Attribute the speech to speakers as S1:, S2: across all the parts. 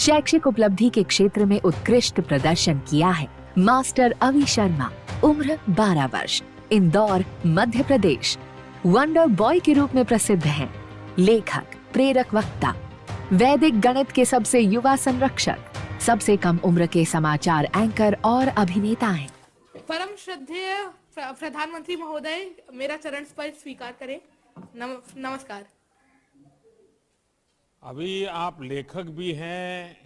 S1: शैक्षिक उपलब्धि के क्षेत्र में उत्कृष्ट प्रदर्शन किया है। मास्टर अवि शर्मा, उम्र 12 वर्ष, इंदौर, मध्य प्रदेश। वंडर बॉय के रूप में प्रसिद्ध हैं। लेखक, प्रेरक वक्ता, वैदिक गणित के सबसे युवा संरक्षक, सबसे कम उम्र के समाचार एंकर और अभिनेता हैं।
S2: परम श्रद्धेय प्रधानमंत्री महोदय, मेरा चरण स्पर्श स्वीकार करें। नमस्कार।
S3: अभी आप लेखक भी हैं,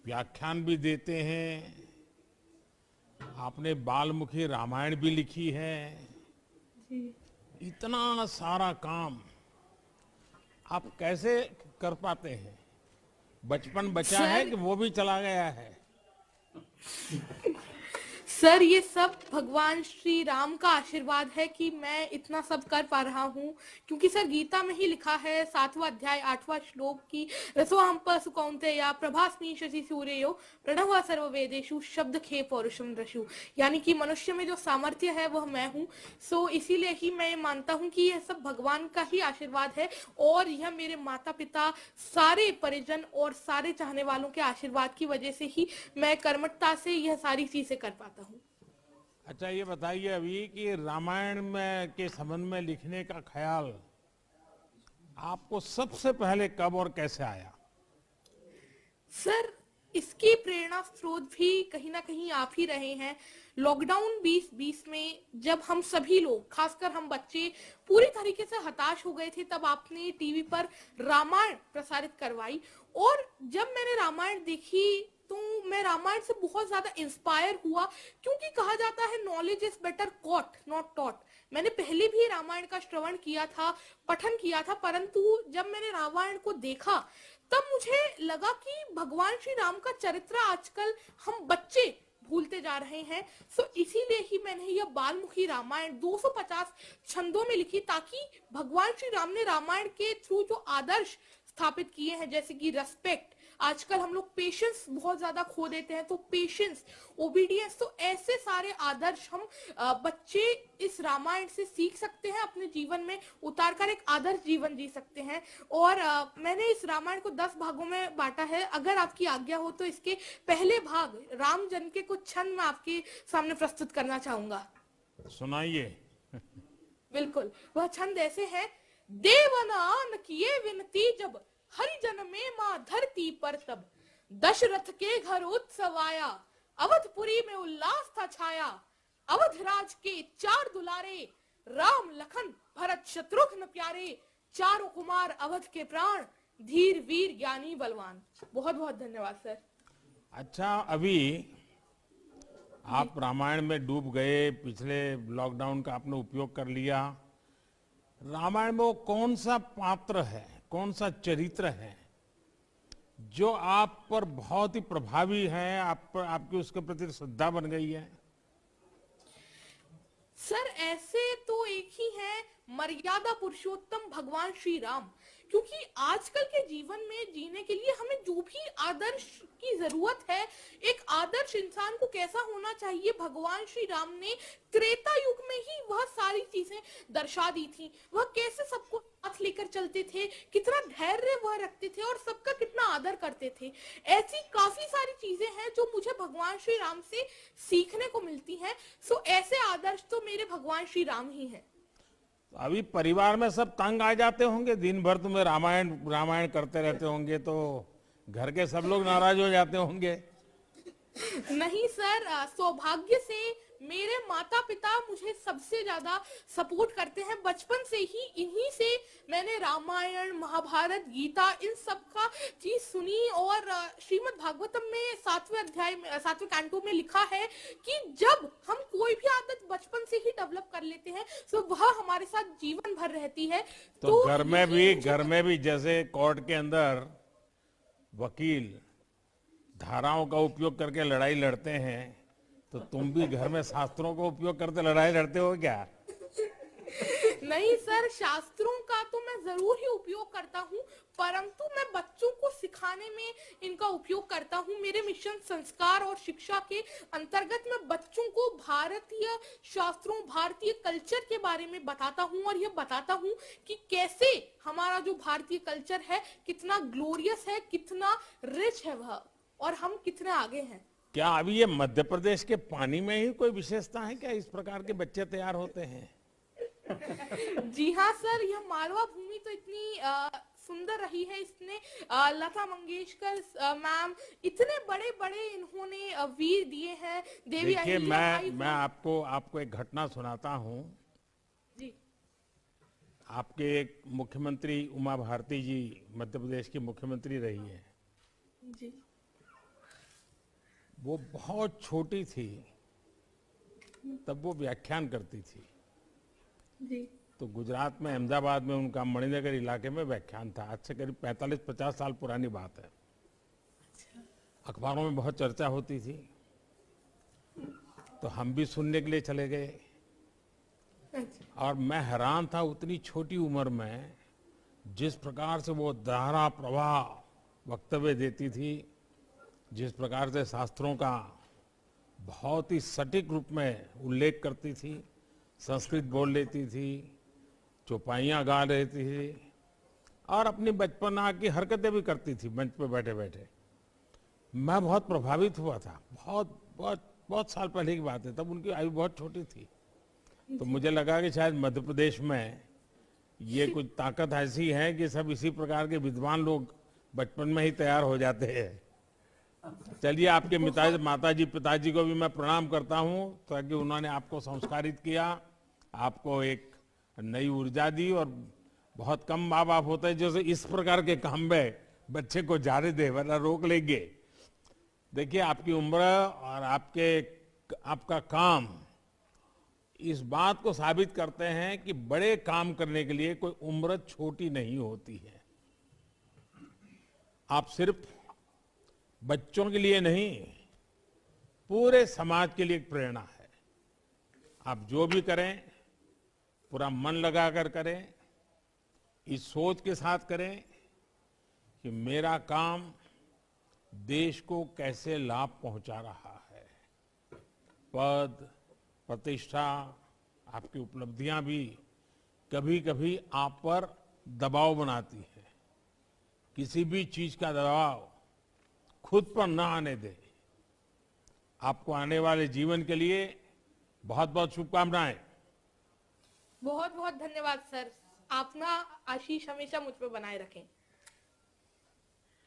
S3: व्याख्यान भी देते हैं, आपने बालमुखी रामायण भी लिखी है। इतना सारा काम आप कैसे कर पाते हैं? बचपन बचा है कि वो भी चला गया है?
S2: सर, ये सब भगवान श्री राम का आशीर्वाद है कि मैं इतना सब कर पा रहा हूँ, क्योंकि सर गीता में ही लिखा है 7वां अध्याय 8वां श्लोक की रसोहम पशु कौन्तेय प्रभास्मि शशि सूर्यो प्रणव सर्ववेदेषु शब्द खे पौरुषम रशु, यानी कि मनुष्य में जो सामर्थ्य है वह मैं हूँ। सो इसीलिए ही मैं मानता हूँ कि यह सब भगवान का ही आशीर्वाद है और यह मेरे माता पिता, सारे परिजन और सारे चाहने वालों के आशीर्वाद की वजह से ही मैं कर्मठता से यह सारी चीजें कर पाता हूँ।
S3: अच्छा, ये बताइए अभी कि रामायण में के संबंध में लिखने का ख्याल आपको सबसे पहले कब और कैसे आया?
S2: सर, इसकी प्रेरणा स्रोत भी कहीं ना कहीं आप ही रहे हैं। लॉकडाउन 2020 में जब हम सभी लोग, खासकर हम बच्चे, पूरी तरीके से हताश हो गए थे, तब आपने टीवी पर रामायण प्रसारित करवाई और जब मैंने रामायण देखी तो मैं रामायण से बहुत ज्यादा इंस्पायर हुआ, क्योंकि कहा जाता है knowledge is better caught not taught. मैंने पहले भी रामायण का श्रवण किया था, पठन किया था, परंतु जब मैंने रामायण को देखा तब मुझे लगा कि भगवान श्री राम का चरित्र आजकल हम बच्चे भूलते जा रहे हैं। सो इसीलिए ही मैंने यह बालमुखी रामायण 250 छंदों में लिखी, ताकि भगवान श्री राम ने रामायण के थ्रू जो आदर्श स्थापित किए हैं, जैसे कि रेस्पेक्ट, आजकल हम लोग पेशेंस बहुत ज्यादा खो देते हैं, तो पेशेंस, ओबीडियंस, तो ऐसे सारे आदर्श हम बच्चे इस रामायण से सीख सकते हैं, अपने जीवन में उतारकर एक आदर्श जीवन जी सकते हैं। और मैंने इस रामायण को 10 भागों में बांटा है। अगर आपकी आज्ञा हो तो इसके पहले भाग राम जन्म के कुछ छंद मैं आपके सामने प्रस्तुत करना चाहूंगा।
S3: सुनाइए।
S2: बिल्कुल, वह छंद ऐसे है। देवनान किए विनती जब, हरिजन में मां धरती पर तब, दशरथ के घर उत्सव आया, अवधपुरी में उल्लास था छाया। अवधराज के 4 दुलारे, राम लखन भरत शत्रुघ्न प्यारे, चारों कुमार अवध के प्राण, धीर वीर ज्ञानी बलवान। बहुत बहुत धन्यवाद सर।
S3: अच्छा, अभी आप रामायण में डूब गए, पिछले लॉकडाउन का आपने उपयोग कर लिया। रामायण में वो कौन सा पात्र है, कौन सा चरित्र है जो आप पर बहुत ही प्रभावी है, आप पर, आपकी उसके प्रति श्रद्धा बन गई है?
S2: सर, ऐसे तो एक ही है, मर्यादा पुरुषोत्तम भगवान श्री राम, क्योंकि आजकल के जीवन में जीने के लिए हमें जो भी आदर्श की जरूरत है, एक आदर्श इंसान को कैसा होना चाहिए, भगवान श्री राम ने त्रेता युग में ही वह सारी चीजें दर्शा दी थी। वह कैसे सबको साथ लेकर चलते थे, कितना धैर्य वह रखते थे और सबका कितना आदर करते थे। ऐसी काफी सारी चीजें हैं जो मुझे भगवान श्री राम से सीखने को मिलती हैं। सो ऐसे आदर्श तो मेरे भगवान श्री राम ही हैं।
S3: अभी परिवार में सब तंग आ जाते होंगे, दिन भर तुम्हें रामायण रामायण करते रहते होंगे, तो घर के सब लोग नाराज हो जाते होंगे।
S2: नहीं सर, सौभाग्य से मेरे माता पिता मुझे सबसे ज्यादा सपोर्ट करते हैं। बचपन से ही इन्हीं से मैंने रामायण, महाभारत, गीता, इन सब का चीज सुनी और श्रीमद् भागवतम में 7वें अध्याय में 7वें कैंटो में लिखा है कि जब हम कोई भी आदत बचपन से ही डेवलप कर लेते हैं तो वह हमारे साथ जीवन भर रहती है।
S3: तो घर में भी जैसे कोर्ट के अंदर वकील धाराओं का उपयोग करके लड़ाई लड़ते हैं, तो तुम भी घर में शास्त्रों का उपयोग करते लड़ाई लड़ते हो क्या?
S2: नहीं सर, शास्त्रों का तो मैं जरूर ही उपयोग करता हूँ, परंतु मैं बच्चों को सिखाने में इनका उपयोग करता हूँ। मेरे मिशन संस्कार और शिक्षा के अंतर्गत मैं बच्चों को भारतीय शास्त्रों, भारतीय कल्चर के बारे में बताता हूँ और ये बताता हूँ कि कैसे हमारा जो भारतीय कल्चर है कितना ग्लोरियस है, कितना रिच है वह, और हम कितने आगे हैं।
S3: क्या अभी ये मध्य प्रदेश के पानी में ही कोई विशेषता है क्या, इस प्रकार के बच्चे तैयार होते हैं?
S2: जी हाँ सर, यह मालवा भूमि तो इतनी सुंदर रही है। इसने लता मंगेशकर मैम, इतने बड़े बड़े इन्होंने वीर दिए हैं। देवी
S3: देखिए,
S2: अहिल्याबाई
S3: मैं आपको एक घटना सुनाता हूँ।
S2: जी
S3: आपके एक मुख्यमंत्री उमा भारती जी मध्य प्रदेश की मुख्यमंत्री रही है।
S2: जी
S3: वो बहुत छोटी थी तब वो व्याख्यान करती थी।
S2: जी
S3: तो गुजरात में अहमदाबाद में उनका मणिनगर इलाके में व्याख्यान था। आज से करीब 45-50 साल पुरानी बात है। अखबारों में बहुत चर्चा होती थी, तो हम भी सुनने के लिए चले गए। और मैं हैरान था, उतनी छोटी उम्र में जिस प्रकार से वो धारा प्रवाह वक्तव्य देती थी, जिस प्रकार से शास्त्रों का बहुत ही सटीक रूप में उल्लेख करती थी, संस्कृत बोल लेती थी, चौपाइयाँ गा लेती थी और अपनी बचपना की हरकतें भी करती थी मंच पे बैठे बैठे। मैं बहुत प्रभावित हुआ था। बहुत बहुत बहुत साल पहले की बात है, तब उनकी आयु बहुत छोटी थी। तो मुझे लगा कि शायद मध्य प्रदेश में ये कुछ ताकत ऐसी है कि सब इसी प्रकार के विद्वान लोग बचपन में ही तैयार हो जाते हैं। चलिए, आपके माताजी पिताजी को भी मैं प्रणाम करता हूँ, ताकि उन्होंने आपको संस्कारित किया, आपको एक नई ऊर्जा दी। और बहुत कम माँ बाप होते हैं जो इस प्रकार के काम में बच्चे को जाने दे, वरना रोक लेंगे। देखिए, आपकी उम्र और आपका काम इस बात को साबित करते हैं कि बड़े काम करने के लिए कोई उम्र छोटी नहीं होती है। आप सिर्फ बच्चों के लिए नहीं, पूरे समाज के लिए एक प्रेरणा है। आप जो भी करें पूरा मन लगाकर करें, इस सोच के साथ करें कि मेरा काम देश को कैसे लाभ पहुंचा रहा है। पद, प्रतिष्ठा, आपकी उपलब्धियां भी कभी कभी आप पर दबाव बनाती है। किसी भी चीज का दबाव खुद पर ना आने दे। आपको आने वाले जीवन के लिए बहुत बहुत शुभकामनाएं।
S2: बहुत बहुत धन्यवाद सर, अपना आशीष हमेशा मुझ पे बनाए रखें।